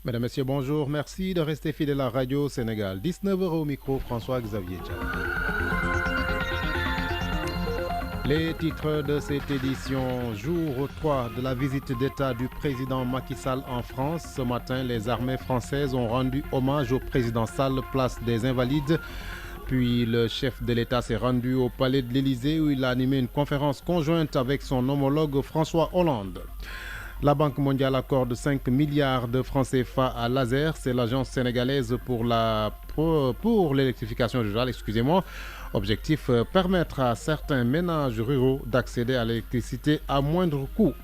Mesdames, Messieurs, bonjour. Merci de rester fidèles à Radio Sénégal. 19h au micro, François-Xavier Diallo. Les titres de cette édition, jour 3 de la visite d'État du président Macky Sall en France. Ce matin, les armées françaises ont rendu hommage au président Sall, place des Invalides. Puis le chef de l'État s'est rendu au palais de l'Élysée où il a animé une conférence conjointe avec son homologue François Hollande. La Banque mondiale accorde 5 milliards de francs CFA à Laser, c'est l'agence sénégalaise pour l'électrification rurale, Objectif, permettre à certains ménages ruraux d'accéder à l'électricité à moindre coût.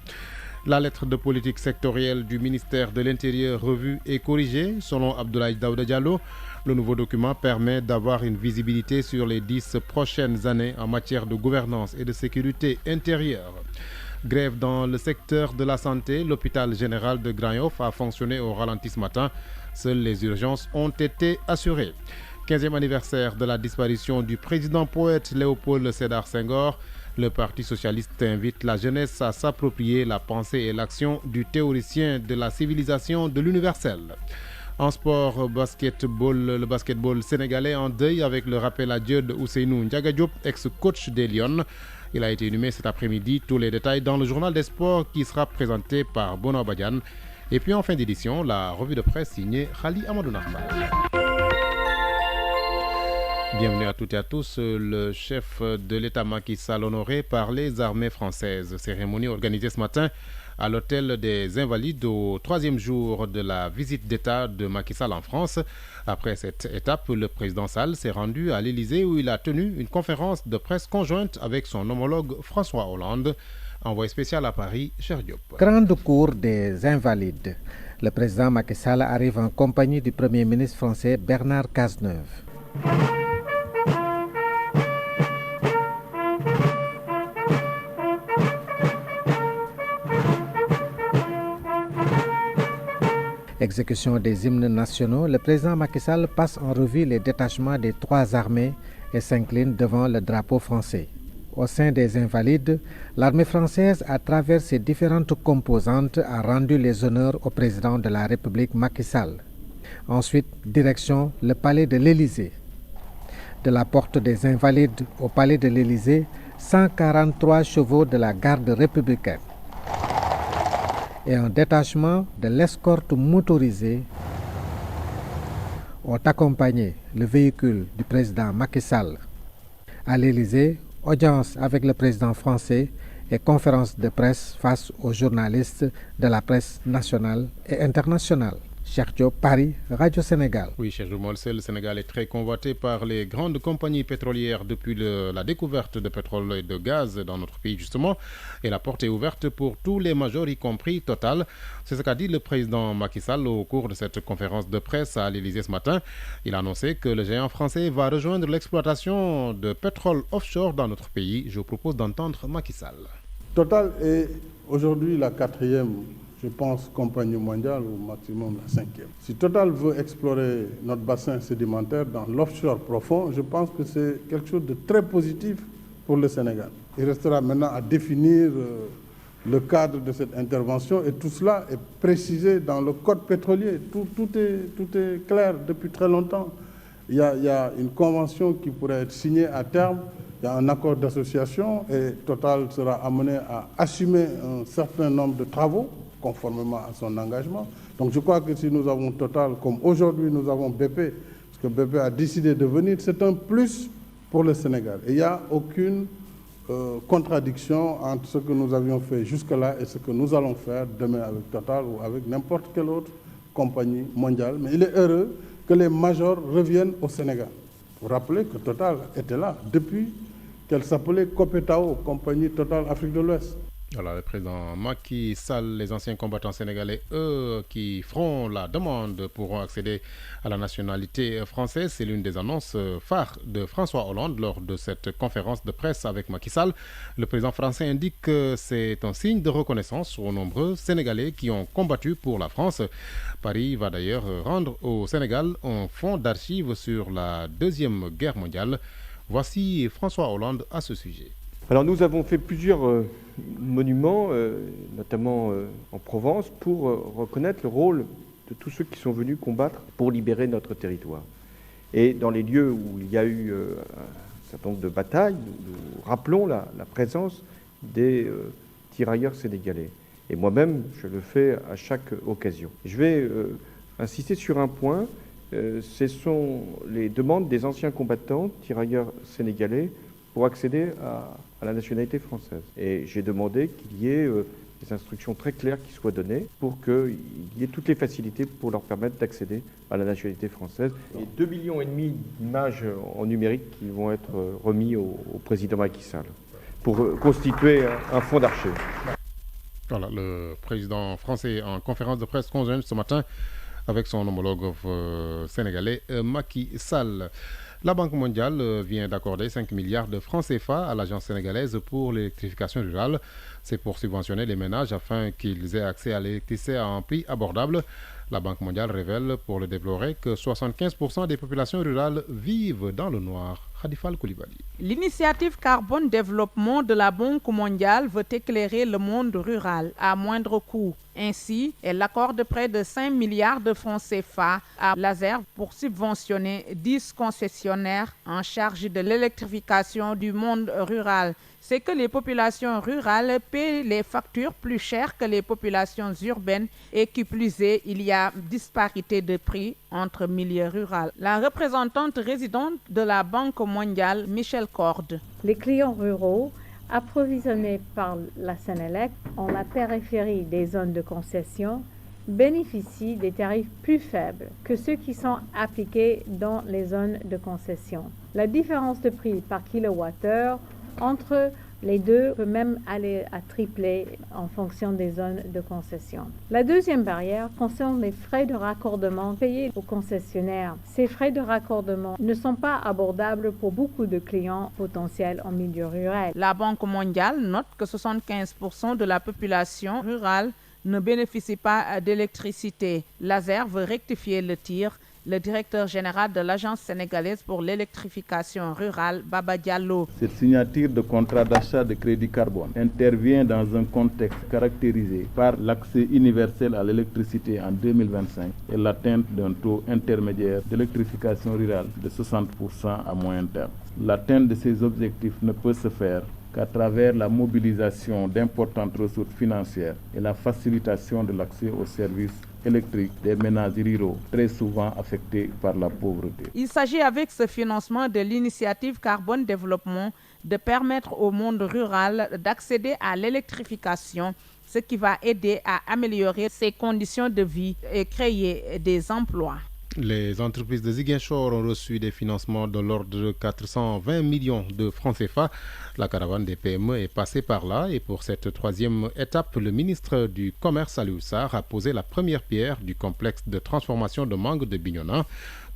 La lettre de politique sectorielle du ministère de l'Intérieur revue et corrigée, selon Abdoulaye Daouda Diallo. Le nouveau document permet d'avoir une visibilité sur les 10 prochaines années en matière de gouvernance et de sécurité intérieure. Grève dans le secteur de la santé, l'hôpital général de Grand-Yoff a fonctionné au ralenti ce matin. Seules les urgences ont été assurées. 15e anniversaire de la disparition du président poète Léopold Sédar Senghor. Le Parti socialiste invite la jeunesse à s'approprier la pensée et l'action du théoricien de la civilisation de l'universel. En sport, le basketball sénégalais en deuil avec le rappel à Dieu de Ousseynou Ndiaga Diop, ex-coach des Lions. Il a été inhumé cet après-midi. Tous les détails dans le journal des sports qui sera présenté par Bono Badian. Et puis en fin d'édition, la revue de presse signée Khali Amadou Nahfal. Bienvenue à toutes et à tous. Le chef de l'État Macky Sall honoré par les armées françaises. Cérémonie organisée ce matin à l'hôtel des Invalides au 3e jour de la visite d'État de Macky Sall en France. Après cette étape, le président Sall s'est rendu à l'Élysée où il a tenu une conférence de presse conjointe avec son homologue François Hollande. Envoyé spécial à Paris, Cheikh Diop. Grande cour des Invalides. Le président Macky Sall arrive en compagnie du Premier ministre français Bernard Cazeneuve. Exécution des hymnes nationaux, le président Macky Sall passe en revue les détachements des 3 armées et s'incline devant le drapeau français. Au sein des Invalides, l'armée française, à travers ses différentes composantes, a rendu les honneurs au président de la République Macky Sall. Ensuite, direction le palais de l'Élysée. De la porte des Invalides au palais de l'Élysée, 143 chevaux de la garde républicaine et un détachement de l'escorte motorisée ont accompagné le véhicule du président Macky Sall. À l'Élysée, audience avec le président français et conférence de presse face aux journalistes de la presse nationale et internationale. Cheikh Diop, Paris, Radio Sénégal. Oui, Cheikh Diop, le Sénégal est très convoité par les grandes compagnies pétrolières depuis la découverte de pétrole et de gaz dans notre pays, justement. Et la porte est ouverte pour tous les majors, y compris Total. C'est ce qu'a dit le président Macky Sall au cours de cette conférence de presse à l'Élysée ce matin. Il a annoncé que le géant français va rejoindre l'exploitation de pétrole offshore dans notre pays. Je vous propose d'entendre Macky Sall. Total est aujourd'hui la 4e, je pense, compagnie mondiale, ou maximum la 5e. Si Total veut explorer notre bassin sédimentaire dans l'offshore profond, je pense que c'est quelque chose de très positif pour le Sénégal. Il restera maintenant à définir le cadre de cette intervention et tout cela est précisé dans le code pétrolier. Tout est clair depuis très longtemps. Il y a une convention qui pourrait être signée à terme. Il y a un accord d'association et Total sera amené à assumer un certain nombre de travaux conformément à son engagement. Donc je crois que si nous avons Total, comme aujourd'hui nous avons BP, parce que BP a décidé de venir, c'est un plus pour le Sénégal. Et il n'y a aucune contradiction entre ce que nous avions fait jusque-là et ce que nous allons faire demain avec Total ou avec n'importe quelle autre compagnie mondiale. Mais il est heureux que les majors reviennent au Sénégal. Vous rappelez que Total était là depuis qu'elle s'appelait Copetao, compagnie Total Afrique de l'Ouest. Voilà, le président Macky Sall, les anciens combattants sénégalais, eux, qui feront la demande, pourront accéder à la nationalité française. C'est l'une des annonces phares de François Hollande lors de cette conférence de presse avec Macky Sall. Le président français indique que c'est un signe de reconnaissance aux nombreux Sénégalais qui ont combattu pour la France. Paris va d'ailleurs rendre au Sénégal un fonds d'archives sur la Deuxième Guerre mondiale. Voici François Hollande à ce sujet. Alors nous avons fait plusieurs monuments, notamment en Provence, pour reconnaître le rôle de tous ceux qui sont venus combattre pour libérer notre territoire. Et dans les lieux où il y a eu un certain nombre de batailles, nous rappelons la présence des tirailleurs sénégalais. Et moi-même, je le fais à chaque occasion. Je vais insister sur un point, ce sont les demandes des anciens combattants, tirailleurs sénégalais, pour accéder à la nationalité française. Et j'ai demandé qu'il y ait des instructions très claires qui soient données pour qu'il y ait toutes les facilités pour leur permettre d'accéder à la nationalité française. Et 2,5 millions d'images en numérique qui vont être remis au président Macky Sall pour constituer un fonds d'archives. Voilà, le président français en conférence de presse conjointe ce matin avec son homologue sénégalais Macky Sall. La Banque mondiale vient d'accorder 5 milliards de francs CFA à l'agence sénégalaise pour l'électrification rurale. C'est pour subventionner les ménages afin qu'ils aient accès à l'électricité à un prix abordable. La Banque mondiale révèle, pour le déplorer, que 75% des populations rurales vivent dans le noir. Khadifal Koulibaly. L'initiative Carbone Développement de la Banque mondiale veut éclairer le monde rural à moindre coût. Ainsi, elle accorde près de 5 milliards de francs CFA à l'ASER pour subventionner 10 concessionnaires en charge de l'électrification du monde rural. C'est que les populations rurales paient les factures plus chères que les populations urbaines et qui plus est, il y a disparité de prix entre milieux ruraux. La représentante résidente de la Banque mondiale, Michel Corde. Les clients ruraux approvisionnés par la Sénélec en la périphérie des zones de concession bénéficient des tarifs plus faibles que ceux qui sont appliqués dans les zones de concession. La différence de prix par kilowattheure entre les deux peut même aller à tripler en fonction des zones de concession. La deuxième barrière concerne les frais de raccordement payés aux concessionnaires. Ces frais de raccordement ne sont pas abordables pour beaucoup de clients potentiels en milieu rural. La Banque mondiale note que 75% de la population rurale ne bénéficie pas d'électricité. L'ASER veut rectifier le tir. Le directeur général de l'Agence sénégalaise pour l'électrification rurale, Baba Diallo. Cette signature de contrat d'achat de crédit carbone intervient dans un contexte caractérisé par l'accès universel à l'électricité en 2025 et l'atteinte d'un taux intermédiaire d'électrification rurale de 60% à moyen terme. L'atteinte de ces objectifs ne peut se faire qu'à travers la mobilisation d'importantes ressources financières et la facilitation de l'accès aux services électriques des ménages ruraux, très souvent affectés par la pauvreté. Il s'agit avec ce financement de l'initiative Carbone Développement de permettre au monde rural d'accéder à l'électrification, ce qui va aider à améliorer ses conditions de vie et créer des emplois. Les entreprises de Ziguinchor ont reçu des financements de l'ordre de 420 millions de francs CFA. La caravane des PME est passée par là et pour cette troisième étape, le ministre du Commerce, Aliou Sarr, a posé la première pierre du complexe de transformation de mangue de Bignona.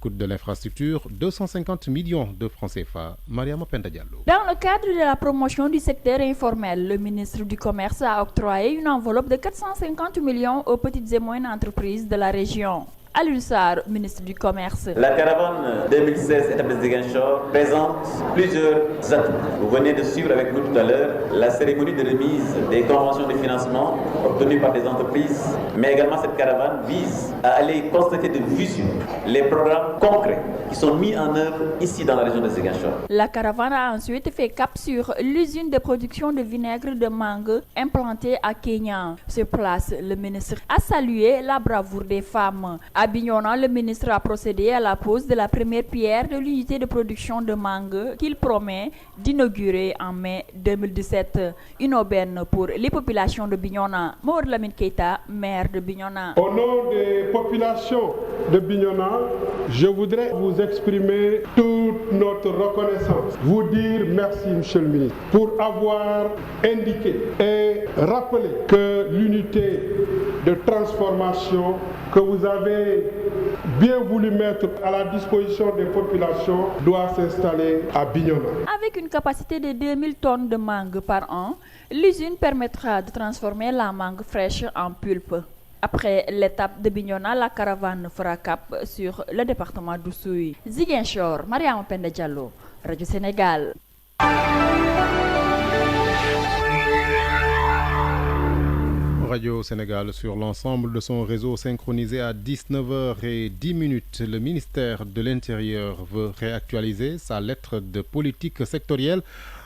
Coût de l'infrastructure, 250 millions de francs CFA. Mariama Penda Diallo. Dans le cadre de la promotion du secteur informel, le ministre du Commerce a octroyé une enveloppe de 450 millions aux petites et moyennes entreprises de la région. Aliou Sarr, ministre du Commerce. La caravane 2016 étape de Ziguinchor présente plusieurs atouts. Vous venez de suivre avec nous tout à l'heure la cérémonie de remise des conventions de financement obtenues par des entreprises, mais également cette caravane vise à aller constater de visu les programmes concrets qui sont mis en œuvre ici dans la région de Ziguinchor. La caravane a ensuite fait cap sur l'usine de production de vinaigre de mangue implantée à Kenya. Sur place, le ministre a salué la bravoure des femmes. À Bignona, le ministre a procédé à la pose de la première pierre de l'unité de production de mangue qu'il promet d'inaugurer en mai 2017. Une aubaine pour les populations de Bignona. Maur Lamine Keita, maire de Bignona. Au nom des populations de Bignona, je voudrais vous exprimer toute notre reconnaissance. Vous dire merci, monsieur le ministre, pour avoir indiqué et rappelé que l'unité de transformation que vous avez bien voulu mettre à la disposition des populations doit s'installer à Bignona. Avec une capacité de 2000 tonnes de mangue par an, l'usine permettra de transformer la mangue fraîche en pulpe. Après l'étape de Bignona, la caravane fera cap sur le département d'Oussouye. Ziguinchor, Mariama Penda Diallo, Radio Sénégal. Radio Sénégal sur l'ensemble de son réseau synchronisé à 19h10. Le ministère de l'Intérieur veut réactualiser sa lettre de politique sectorielle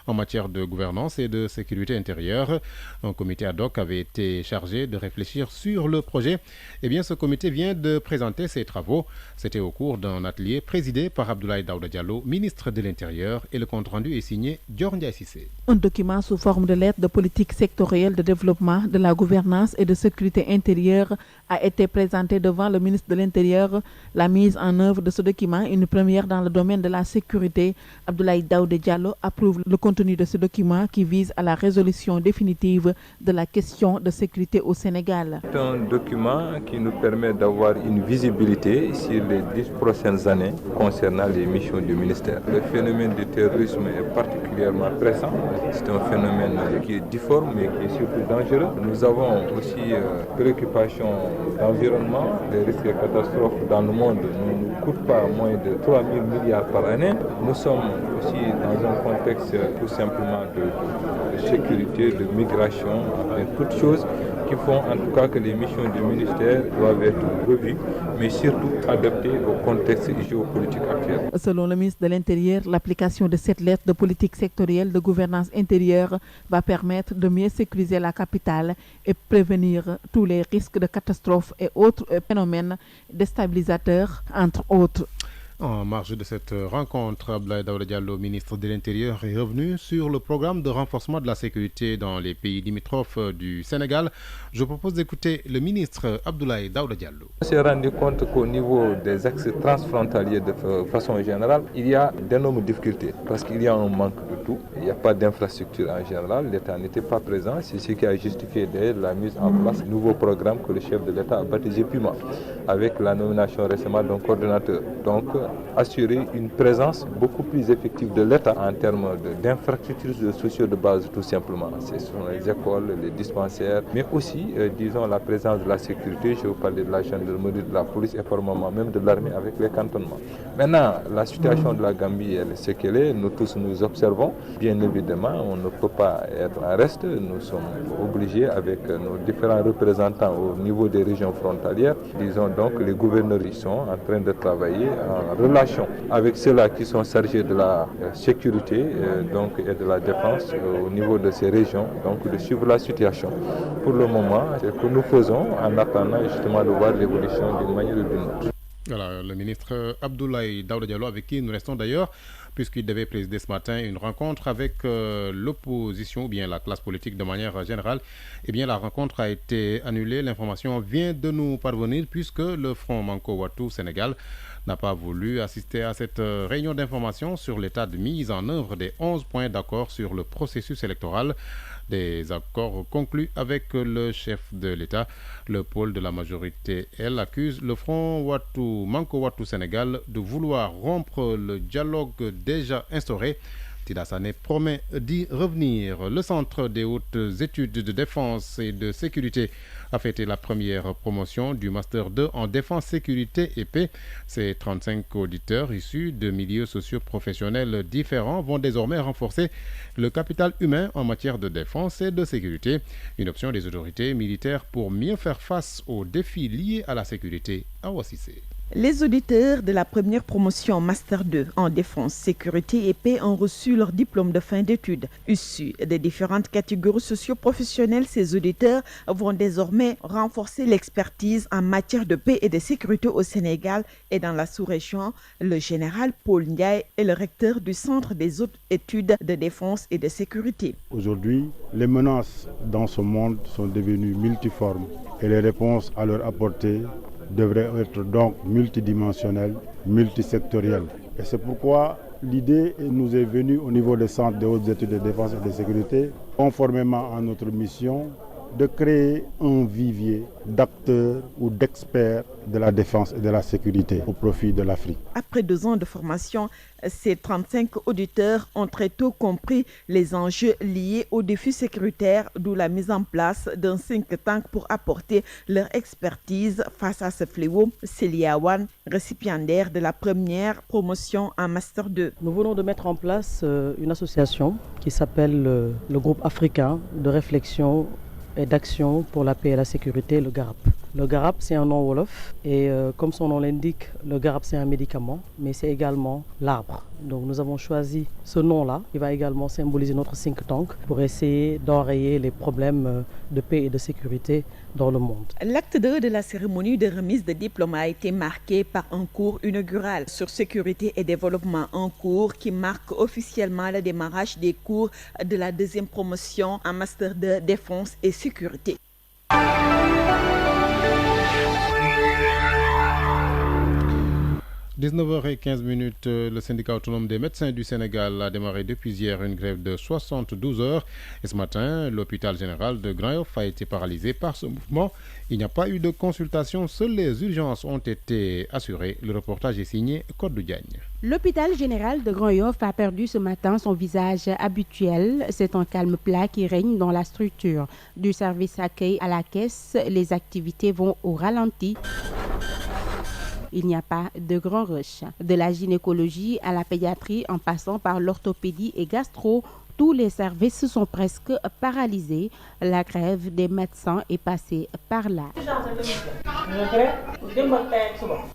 en matière de gouvernance et de sécurité intérieure. Un comité ad hoc avait été chargé de réfléchir sur le projet. Eh bien, ce comité vient de présenter ses travaux. C'était au cours d'un atelier présidé par Abdoulaye Daouda Diallo, ministre de l'Intérieur, et le compte-rendu est signé Dior Ndiaye Cissé. Un document sous forme de lettre de politique sectorielle de développement de la gouvernance et de sécurité intérieure a été présenté devant le ministre de l'Intérieur. La mise en œuvre de ce document, une première dans le domaine de la sécurité. Abdoulaye Daouda Diallo approuve le contenu de ce document qui vise à la résolution définitive de la question de sécurité au Sénégal. C'est un document qui nous permet d'avoir une visibilité sur les 10 prochaines années concernant les missions du ministère. Le phénomène du terrorisme est particulièrement pressant. C'est un phénomène qui est difforme mais qui est surtout dangereux. Nous avons aussi préoccupations d'environnement. Les risques et catastrophes dans le monde ne nous coûtent pas moins de 3 000 milliards par année. Nous sommes aussi dans un contexte tout simplement de sécurité, de migration, enfin, toutes choses qui font en tout cas que les missions du ministère doivent être revues, mais surtout adaptées au contexte géopolitique actuel. Selon le ministre de l'Intérieur, l'application de cette lettre de politique sectorielle de gouvernance intérieure va permettre de mieux sécuriser la capitale et prévenir tous les risques de catastrophes et autres phénomènes déstabilisateurs, entre autres. En marge de cette rencontre, Abdoulaye Daouda Diallo, ministre de l'Intérieur, est revenu sur le programme de renforcement de la sécurité dans les pays limitrophes du Sénégal. Je propose d'écouter le ministre Abdoulaye Daouda Diallo. On s'est rendu compte qu'au niveau des axes transfrontaliers de façon générale, il y a d'énormes difficultés parce qu'il y a un manque de tout. Il n'y a pas d'infrastructure en général. L'État n'était pas présent. C'est ce qui a justifié la mise en place d'un nouveau programme que le chef de l'État a baptisé Puma, avec la nomination récemment d'un coordonnateur. Donc, assurer une présence beaucoup plus effective de l'État en termes d'infrastructures sociales de base tout simplement. Ce sont les écoles, les dispensaires, mais aussi, disons, la présence de la sécurité. Je vous parlais de la gendarmerie, de la police et par moment même de l'armée avec les cantonnements. Maintenant, la situation de la Gambie, elle est ce qu'elle est. Nous tous nous observons. Bien évidemment, on ne peut pas être en reste. Nous sommes obligés avec nos différents représentants au niveau des régions frontalières. Disons donc, les gouverneurs y sont en train de travailler en relation avec ceux-là qui sont chargés de la sécurité et de la défense au niveau de ces régions, donc de suivre la situation. Pour le moment, c'est ce que nous faisons en attendant justement de voir l'évolution d'une manière ou d'une autre. Voilà, le ministre Abdoulaye Daouda Diallo, avec qui nous restons d'ailleurs, puisqu'il devait présider ce matin une rencontre avec l'opposition ou bien la classe politique de manière générale. Eh bien, la rencontre a été annulée. L'information vient de nous parvenir puisque le Front Manko Wattu Sénégal n'a pas voulu assister à cette réunion d'information sur l'état de mise en œuvre des 11 points d'accord sur le processus électoral. Des accords conclus avec le chef de l'État. Le pôle de la majorité, elle, accuse le Front Wattu, Manko Wattu Sénégal de vouloir rompre le dialogue déjà instauré. Tida Sané promet d'y revenir. Le Centre des hautes études de défense et de sécurité a fêté la première promotion du Master 2 en défense, sécurité et paix. Ces 35 auditeurs issus de milieux socio-professionnels différents vont désormais renforcer le capital humain en matière de défense et de sécurité. Une option des autorités militaires pour mieux faire face aux défis liés à la sécurité à Ouassissé. Les auditeurs de la première promotion Master 2 en défense, sécurité et paix ont reçu leur diplôme de fin d'études. Issus des différentes catégories socio-professionnelles, ces auditeurs vont désormais renforcer l'expertise en matière de paix et de sécurité au Sénégal et dans la sous-région. Le général Paul Ndiaye est le recteur du Centre des hautes études de défense et de sécurité. Aujourd'hui, les menaces dans ce monde sont devenues multiformes et les réponses à leur apporter devrait être donc multidimensionnelle, multisectorielle. Et c'est pourquoi l'idée nous est venue au niveau des centres de hautes études de défense et de sécurité, conformément à notre mission, de créer un vivier d'acteurs ou d'experts de la défense et de la sécurité au profit de l'Afrique. Après 2 ans de formation, ces 35 auditeurs ont très tôt compris les enjeux liés aux défis sécuritaires, d'où la mise en place d'un think tank pour apporter leur expertise face à ce fléau. Célia Wan, récipiendaire de la première promotion en Master 2. Nous venons de mettre en place une association qui s'appelle le groupe africain de réflexion et d'action pour la paix et la sécurité, le GARAP. Le GARAP, c'est un nom wolof et comme son nom l'indique, le GARAP, c'est un médicament, mais c'est également l'arbre. Donc nous avons choisi ce nom-là, qui va également symboliser notre think tank pour essayer d'enrayer les problèmes de paix et de sécurité dans le monde. L'acte 2 de la cérémonie de remise de diplôme a été marqué par un cours inaugural sur sécurité et développement, un cours qui marque officiellement le démarrage des cours de la deuxième promotion en Master de Défense et Sécurité. 19h15, le syndicat autonome des médecins du Sénégal a démarré depuis hier une grève de 72 heures. Et ce matin, l'hôpital général de Grand-Yoff a été paralysé par ce mouvement. Il n'y a pas eu de consultation, seules les urgences ont été assurées. Le reportage est signé Codou Diagne. L'hôpital général de Grand-Yoff a perdu ce matin son visage habituel. C'est un calme plat qui règne dans la structure. Du service accueil à la caisse, les activités vont au ralenti. Il n'y a pas de grand rush. De la gynécologie à la pédiatrie en passant par l'orthopédie et gastro, tous les services sont presque paralysés. La grève des médecins est passée par là.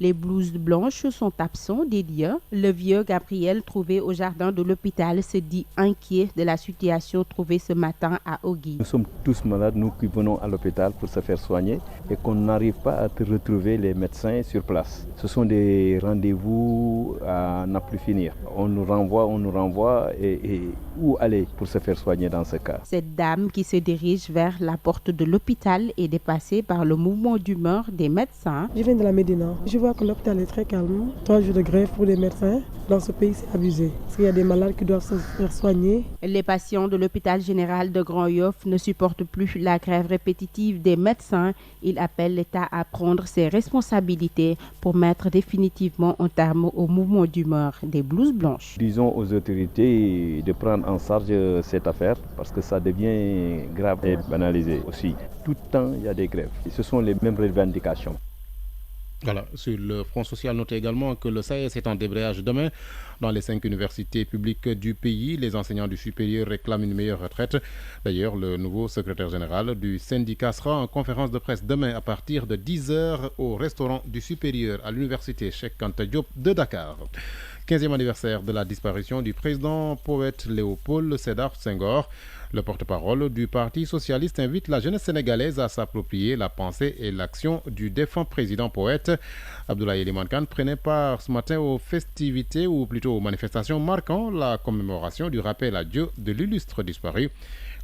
Les blouses blanches sont absents des lieux. Le vieux Gabriel, trouvé au jardin de l'hôpital, se dit inquiet de la situation trouvée ce matin à Ogui. Nous sommes tous malades, nous qui venons à l'hôpital pour se faire soigner et qu'on n'arrive pas à retrouver les médecins sur place. Ce sont des rendez-vous à n'en plus finir. On nous renvoie et où aller pour se faire soigner dans ce cas? Cette dame qui se dirige vers la porte de l'hôpital est dépassée par le mouvement d'humeur des médecins. Je viens de la Médina. Je vois que l'hôpital est très calme. 3 jours de grève pour les médecins. Dans ce pays, c'est abusé. Parce qu'il y a des malades qui doivent se faire soigner. Les patients de l'hôpital général de Grand-Yoff ne supportent plus la grève répétitive des médecins. Ils appellent l'État à prendre ses responsabilités pour mettre définitivement un terme au mouvement d'humeur des blouses blanches. Disons aux autorités de prendre en charge cette affaire parce que ça devient grave et banalisé aussi. Tout le temps, il y a des grèves. Et ce sont les mêmes revendications. Voilà, sur le front social, notez également que le SAES est en débrayage demain. Dans les 5 universités publiques du pays, les enseignants du supérieur réclament une meilleure retraite. D'ailleurs, le nouveau secrétaire général du syndicat sera en conférence de presse demain à partir de 10h au restaurant du supérieur à l'université Cheikh Anta Diop de Dakar. 15e anniversaire de la disparition du président poète Léopold Sédar Senghor. Le porte-parole du Parti socialiste invite la jeunesse sénégalaise à s'approprier la pensée et l'action du défunt président poète. Abdoulaye Elimane Kane prenait part ce matin aux festivités ou plutôt aux manifestations marquant la commémoration du rappel à Dieu de l'illustre disparu.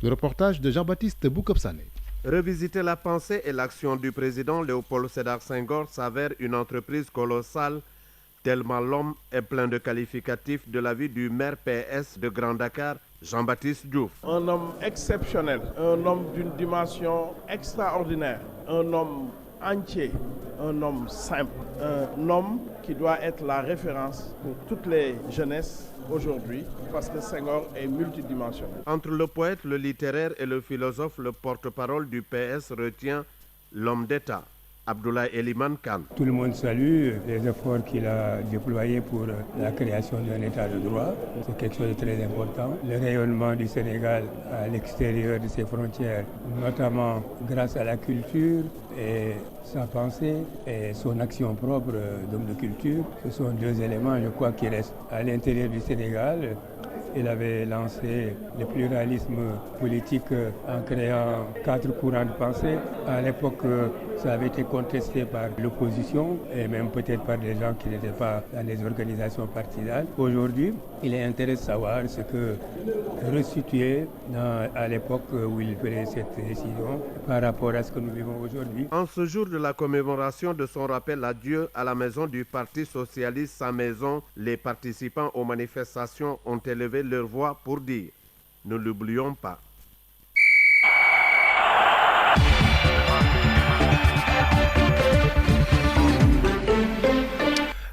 Le reportage de Jean-Baptiste Boukopsané. Revisiter la pensée et l'action du président Léopold Sédar Senghor s'avère une entreprise colossale tellement l'homme est plein de qualificatifs de la vie du maire PS de Grand Dakar, Jean-Baptiste Diouf. Un homme exceptionnel, un homme d'une dimension extraordinaire, un homme entier, un homme simple, un homme qui doit être la référence pour toutes les jeunesses aujourd'hui parce que Senghor est multidimensionnel. Entre le poète, le littéraire et le philosophe, le porte-parole du PS retient l'homme d'État, Abdoulaye Elimane Kane. Tout le monde salue les efforts qu'il a déployés pour la création d'un État de droit. C'est quelque chose de très important. Le rayonnement du Sénégal à l'extérieur de ses frontières, notamment grâce à la culture et sa pensée et son action propre d'homme de culture, ce sont 2 éléments, je crois, qui restent à l'intérieur du Sénégal. Il avait lancé le pluralisme politique en créant 4 courants de pensée. À l'époque, ça avait été contesté par l'opposition et même peut-être par des gens qui n'étaient pas dans les organisations partisanes. Aujourd'hui, il est intéressant de savoir ce que restituer à l'époque où il prenait cette décision par rapport à ce que nous vivons aujourd'hui. En ce jour de la commémoration de son rappel à Dieu à la maison du Parti socialiste, sa maison, les participants aux manifestations ont élevé leur voix pour dire « Ne l'oublions pas ».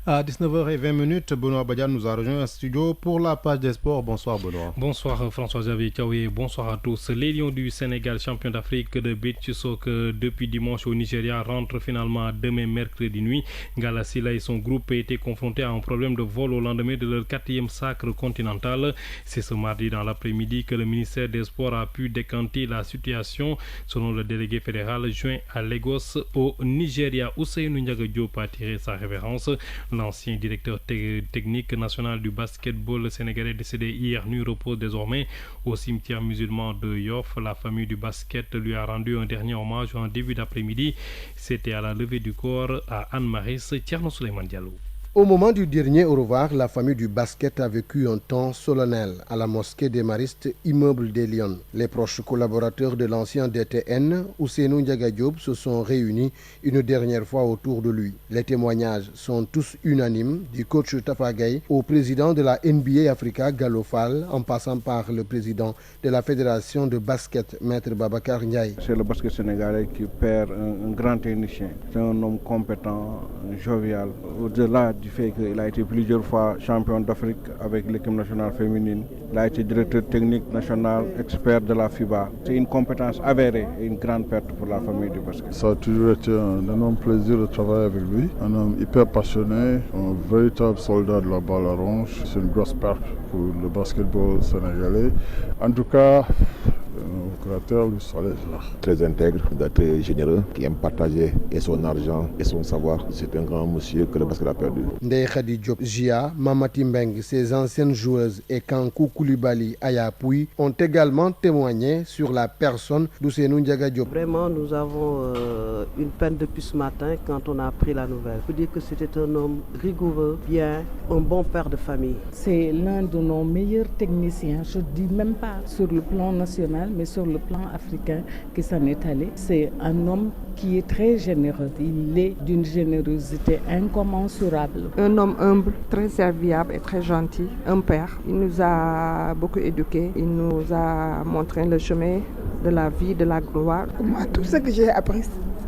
À 19h20, Benoît Badian nous a rejoint au studio pour la page des sports. Bonsoir Benoît. Bonsoir François-Xavier Kaoué, bonsoir à tous. Les Lions du Sénégal, champions d'Afrique de beach soccer depuis dimanche au Nigeria, rentrent finalement demain mercredi nuit. Galasila et son groupe étaient confrontés à un problème de vol au lendemain de leur 4e sacre continental. C'est ce mardi dans l'après-midi que le ministère des Sports a pu décanter la situation, selon le délégué fédéral joint à Lagos au Nigeria. Ousseynou Ndiaga Diop a tiré sa révérence. L'ancien directeur technique national du basketball sénégalais décédé hier nuit repose désormais au cimetière musulman de Yoff. La famille du basket lui a rendu un dernier hommage en début d'après-midi. C'était à la levée du corps à Anne-Maris. Thierno Souleymane Diallo. Au moment du dernier au revoir, la famille du basket a vécu un temps solennel à la mosquée des Maristes, immeuble des Lions. Les proches collaborateurs de l'ancien DTN, Ousseynou Ndiaga Diop, se sont réunis une dernière fois autour de lui. Les témoignages sont tous unanimes, du coach Tafa Gueye au président de la NBA Africa, Gallo Fall, en passant par le président de la fédération de basket, Maître Babacar Ndiaye. C'est le basket sénégalais qui perd un grand technicien. C'est un homme compétent, jovial. Au-delà du fait qu'il a été plusieurs fois champion d'Afrique avec l'équipe nationale féminine. Il a été directeur technique national, expert de la FIBA. C'est une compétence avérée et une grande perte pour la famille du basket. Ça a toujours été un énorme plaisir de travailler avec lui. Un homme hyper passionné, un véritable soldat de la balle orange. C'est une grosse perte pour le basketball sénégalais. En tout cas, le créateur lui solait là. Très intègre, très généreux, qui aime partager et son argent et son savoir. C'est un grand monsieur que le basket a perdu. Ndeye Khady Diop, Gia, Mamati Mbeng, ses anciennes joueuses et Kankou Koulibaly, Aya Pouy ont également témoigné sur la personne d'Ousseynou Ndiaga Diop. Vraiment, nous avons une peine depuis ce matin quand on a appris la nouvelle. Il faut dire que c'était un homme rigoureux, bien, un bon père de famille. C'est l'un de nos meilleurs techniciens, je ne dis même pas sur le plan national, mais sur le plan africain qui s'en est allé. C'est un homme qui est très généreux. Il est d'une générosité incommensurable. Un homme humble, très serviable et très gentil. Un père. Il nous a beaucoup éduqués. Il nous a montré le chemin de la vie, de la gloire. Moi, tout ce que j'ai appris,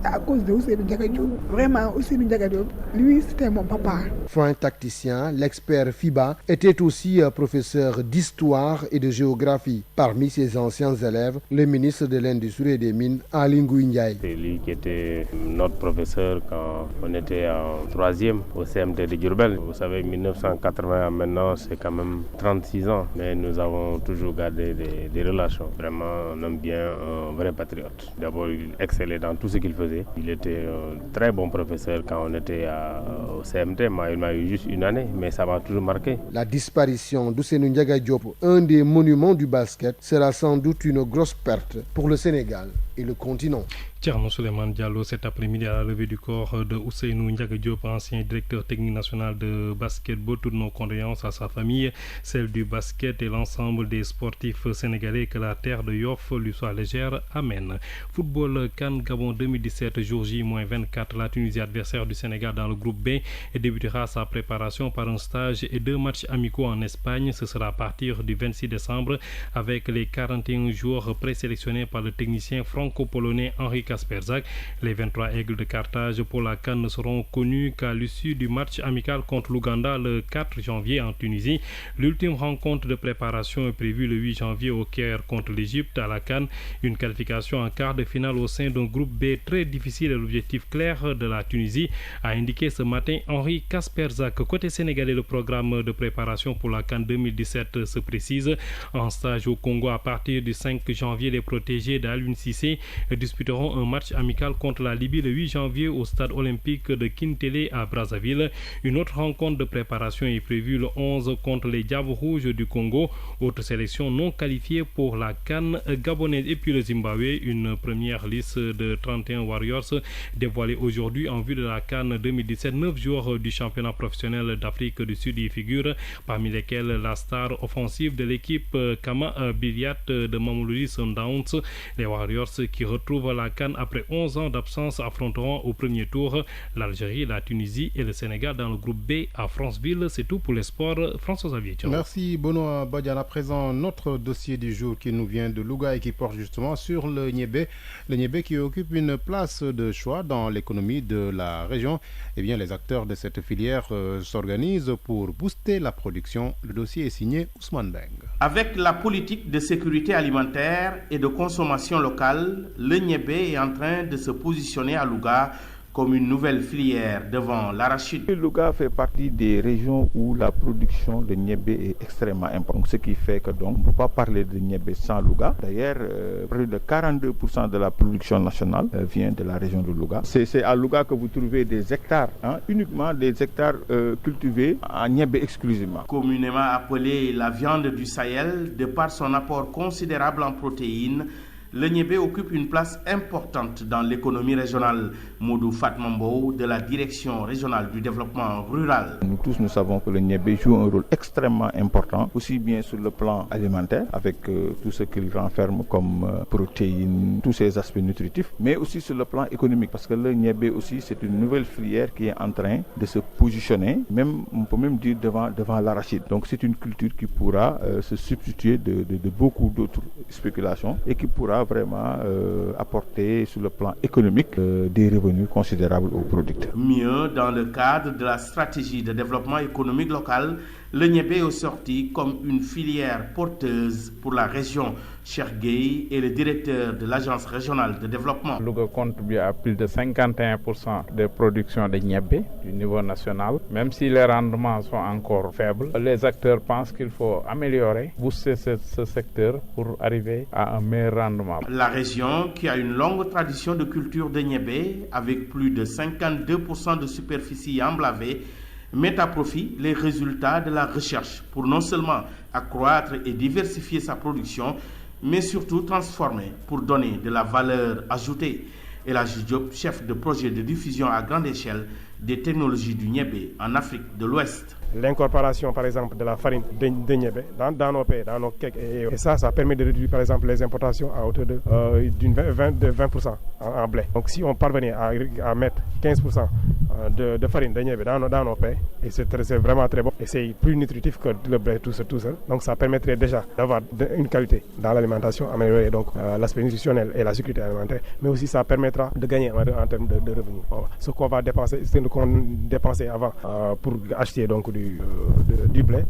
à cause de Ousseynou Ndiaga Diop. Vraiment, Ousseynou Ndiaga Diop, lui, c'était mon papa. Fin tacticien, l'expert FIBA était aussi professeur d'histoire et de géographie. Parmi ses anciens élèves, le ministre de l'Industrie et des Mines, Aly Ngouille Ndiaye. C'est lui qui était notre professeur quand on était en 3e au CMT de Diourbel. Vous savez, 1980 à maintenant, c'est quand même 36 ans. Mais nous avons toujours gardé des relations. Vraiment, un homme bien, un vrai patriote. D'abord, il excellait dans tout ce qu'il faisait. Il était un très bon professeur quand on était au CMT. Moi, il m'a eu juste une année, mais ça m'a toujours marqué. La disparition d'Ousseynou Ndiaga Diop, un des monuments du basket, sera sans doute une grosse perte pour le Sénégal et le continent. Thierno Souleymane Diallo, cet après-midi à la levée du corps de Ousseynou Ndiaga Diop, ancien directeur technique national de basketball. Toutes nos condoléances à sa famille, celle du basket et l'ensemble des sportifs sénégalais. Que la terre de Yoff lui soit légère. Amen. Football CAN Gabon 2017, jour J-24. La Tunisie, adversaire du Sénégal dans le groupe B, débutera sa préparation par un stage et 2 matchs amicaux en Espagne. Ce sera à partir du 26 décembre avec les 41 joueurs présélectionnés par le technicien franco-polonais Henri Kasperzak. Les 23 aigles de Carthage pour la CAN ne seront connus qu'à l'issue du match amical contre l'Ouganda le 4 janvier en Tunisie. L'ultime rencontre de préparation est prévue le 8 janvier au Caire contre l'Égypte à la CAN. Une qualification en quart de finale au sein d'un groupe B très difficile et l'objectif clair de la Tunisie, a indiqué ce matin Henri Kasperzak. Côté sénégalais, le programme de préparation pour la CAN 2017 se précise. En stage au Congo à partir du 5 janvier, les protégés d'Aliou Cissé disputeront un match amical contre la Libye le 8 janvier au stade olympique de Kintélé à Brazzaville. Une autre rencontre de préparation est prévue le 11 contre les Diables Rouges du Congo. Autre sélection non qualifiée pour la CAN gabonaise. Et puis le Zimbabwe, une première liste de 31 Warriors dévoilée aujourd'hui en vue de la CAN 2017. 9 joueurs du championnat professionnel d'Afrique du Sud y figurent, parmi lesquels la star offensive de l'équipe Kama Biliat de Mamelodi Sundowns. Les Warriors qui retrouvent la CAN après 11 ans d'absence affronteront au premier tour l'Algérie, la Tunisie et le Sénégal dans le groupe B à Franceville. C'est tout pour les sports. François-Xavier. Merci Benoît Badian. À présent, notre dossier du jour qui nous vient de Louga et qui porte justement sur le Niébé. Le Niébé qui occupe une place de choix dans l'économie de la région. Eh bien, les acteurs de cette filière s'organisent pour booster la production. Le dossier est signé Ousmane Beng. Avec la politique de sécurité alimentaire et de consommation locale, le Niébé est en train de se positionner à Louga comme une nouvelle filière devant l'arachide. Louga fait partie des régions où la production de niébé est extrêmement importante, ce qui fait que donc on ne peut pas parler de niébé sans Louga. D'ailleurs, près de 42% de la production nationale vient de la région de Louga. C'est à Louga que vous trouvez des hectares, uniquement des hectares cultivés en niébé exclusivement. Communément appelée la viande du Sahel, de par son apport considérable en protéines, le niébé occupe une place importante dans l'économie régionale. Modou Fatmambo de la Direction régionale du développement rural. Nous tous, nous savons que le niébé joue un rôle extrêmement important, aussi bien sur le plan alimentaire, avec tout ce qu'il renferme comme protéines, tous ces aspects nutritifs, mais aussi sur le plan économique, parce que le niébé aussi, c'est une nouvelle filière qui est en train de se positionner, même, on peut même dire devant l'arachide. Donc c'est une culture qui pourra se substituer de beaucoup d'autres spéculations et qui pourra vraiment apporter sur le plan économique des revenus considérables aux producteurs. Mieux, dans le cadre de la stratégie de développement économique local, le niébé est sorti comme une filière porteuse pour la région. Cheikh Gueye est le directeur de l'agence régionale de développement. Louga contribue à plus de 51% de production de niébé du niveau national. Même si les rendements sont encore faibles, les acteurs pensent qu'il faut améliorer, booster ce secteur pour arriver à un meilleur rendement. La région, qui a une longue tradition de culture de niébé, avec plus de 52% de superficie emblavée, met à profit les résultats de la recherche pour non seulement accroître et diversifier sa production, mais surtout transformer pour donner de la valeur ajoutée. Elhadji Diop, chef de projet de diffusion à grande échelle des technologies du niébé en Afrique de l'Ouest. L'incorporation, par exemple, de la farine de niébé dans nos pays, dans nos cakes. Et ça permet de réduire, par exemple, les importations à hauteur de 20% en blé. Donc, si on parvenait à mettre 15% de farine de niébé dans nos pays, et c'est vraiment très bon. Et c'est plus nutritif que le blé tout seul. Donc, ça permettrait déjà d'avoir une qualité dans l'alimentation, améliorer donc l'aspect nutritionnel et la sécurité alimentaire. Mais aussi, ça permettra de gagner en termes de revenus. Ce qu'on va dépenser, c'est ce qu'on dépensait avant pour acheter donc du blé,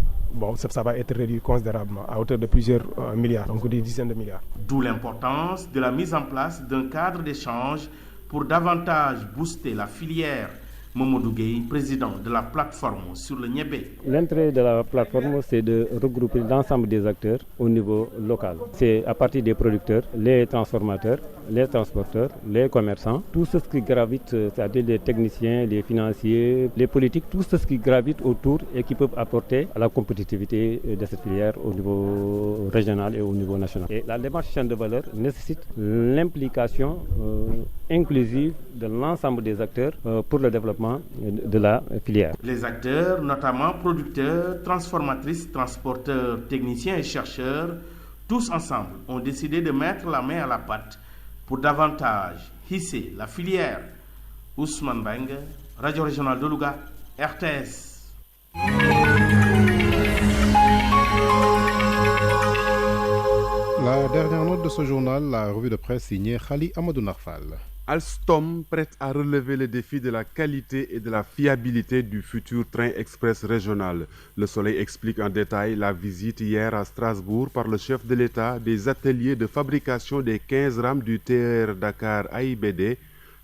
ça va être réduit considérablement à hauteur de plusieurs milliards, donc des dizaines de milliards. D'où l'importance de la mise en place d'un cadre d'échange pour davantage booster la filière. Mamadou Gueye, président de la plateforme sur le niébé. L'intérêt de la plateforme, c'est de regrouper l'ensemble des acteurs au niveau local. C'est à partir des producteurs, les transformateurs, les transporteurs, les commerçants, tout ce qui gravite, c'est-à-dire les techniciens, les financiers, les politiques, tout ce qui gravite autour et qui peuvent apporter à la compétitivité de cette filière au niveau régional et au niveau national. Et la démarche chaîne de valeur nécessite l'implication inclusive de l'ensemble des acteurs pour le développement de la filière. Les acteurs, notamment producteurs, transformatrices, transporteurs, techniciens et chercheurs, tous ensemble ont décidé de mettre la main à la pâte pour davantage hisser la filière. Ousmane Beng, Radio Régionale de Louga, RTS. La dernière note de ce journal, la revue de presse signée Khali Amadou Narfal. Alstom prête à relever le défi de la qualité et de la fiabilité du futur train express régional. Le Soleil explique en détail la visite hier à Strasbourg par le chef de l'État des ateliers de fabrication des 15 rames du TER Dakar AIBD.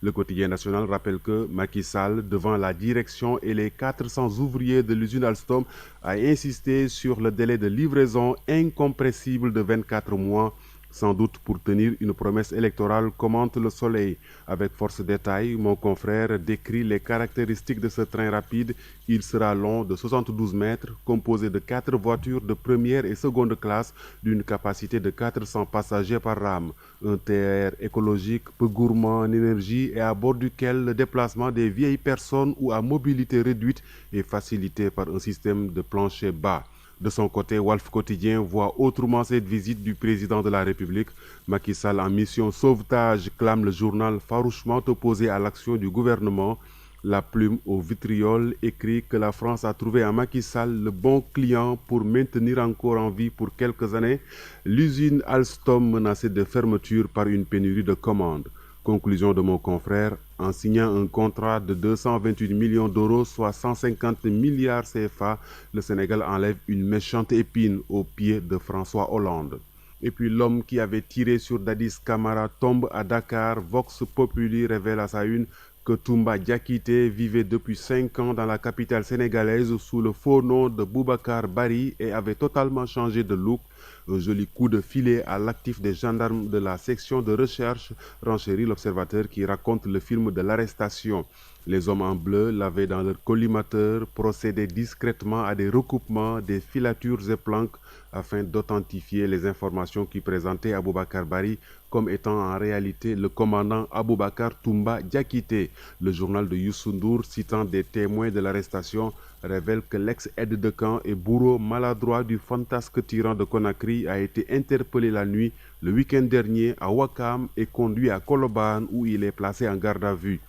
Le quotidien national rappelle que Macky Sall, devant la direction et les 400 ouvriers de l'usine Alstom, a insisté sur le délai de livraison incompressible de 24 mois. Sans doute pour tenir une promesse électorale, commente le Soleil. Avec force détail, mon confrère décrit les caractéristiques de ce train rapide. Il sera long de 72 mètres, composé de 4 voitures de première et seconde classe d'une capacité de 400 passagers par rame. Un TER écologique, peu gourmand en énergie et à bord duquel le déplacement des vieilles personnes ou à mobilité réduite est facilité par un système de plancher bas. De son côté, Walf Quotidien voit autrement cette visite du président de la République. Macky Sall en mission sauvetage clame le journal farouchement opposé à l'action du gouvernement. La plume au vitriol écrit que la France a trouvé à Macky Sall le bon client pour maintenir encore en vie pour quelques années l'usine Alstom menacée de fermeture par une pénurie de commandes. Conclusion de mon confrère, en signant un contrat de 228 millions d'euros, soit 150 milliards CFA, le Sénégal enlève une méchante épine au pied de François Hollande. Et puis l'homme qui avait tiré sur Dadis Camara tombe à Dakar. Vox Populi révèle à sa une que Toumba Diakité vivait depuis 5 ans dans la capitale sénégalaise sous le faux nom de Boubacar Bari et avait totalement changé de look. Un joli coup de filet à l'actif des gendarmes de la section de recherche, renchérit l'observateur qui raconte le film de l'arrestation. Les hommes en bleu lavaient dans leur collimateur, procédaient discrètement à des recoupements, des filatures et planques afin d'authentifier les informations qui présentaient Aboubacar Bari comme étant en réalité le commandant Aboubacar Toumba Diakité. Le journal de Youssou Ndour, citant des témoins de l'arrestation, révèle que l'ex-aide de camp et bourreau maladroit du fantasque tyran de Conakry a été interpellé la nuit le week-end dernier à Ouakam et conduit à Colobane où il est placé en garde à vue.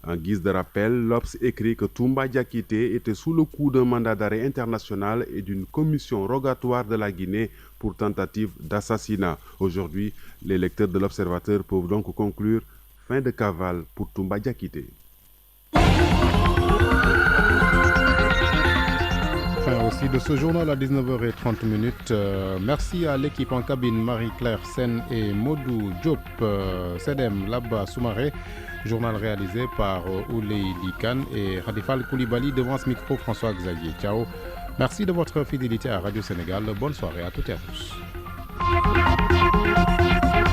En guise de rappel, l'Obs écrit que Toumba Diakité était sous le coup d'un mandat d'arrêt international et d'une commission rogatoire de la Guinée pour tentative d'assassinat. Aujourd'hui, les lecteurs de l'Observateur peuvent donc conclure fin de cavale pour Toumba Diakité. Fin aussi de ce journal à 19h30. Merci à l'équipe en cabine, Marie-Claire Sen et Modou Diop, Sedem Labba Soumaré. Journal réalisé par Ouley Dikan et Radifal Koulibaly devant ce micro François-Xavier. Ciao. Merci de votre fidélité à Radio Sénégal. Bonne soirée à toutes et à tous.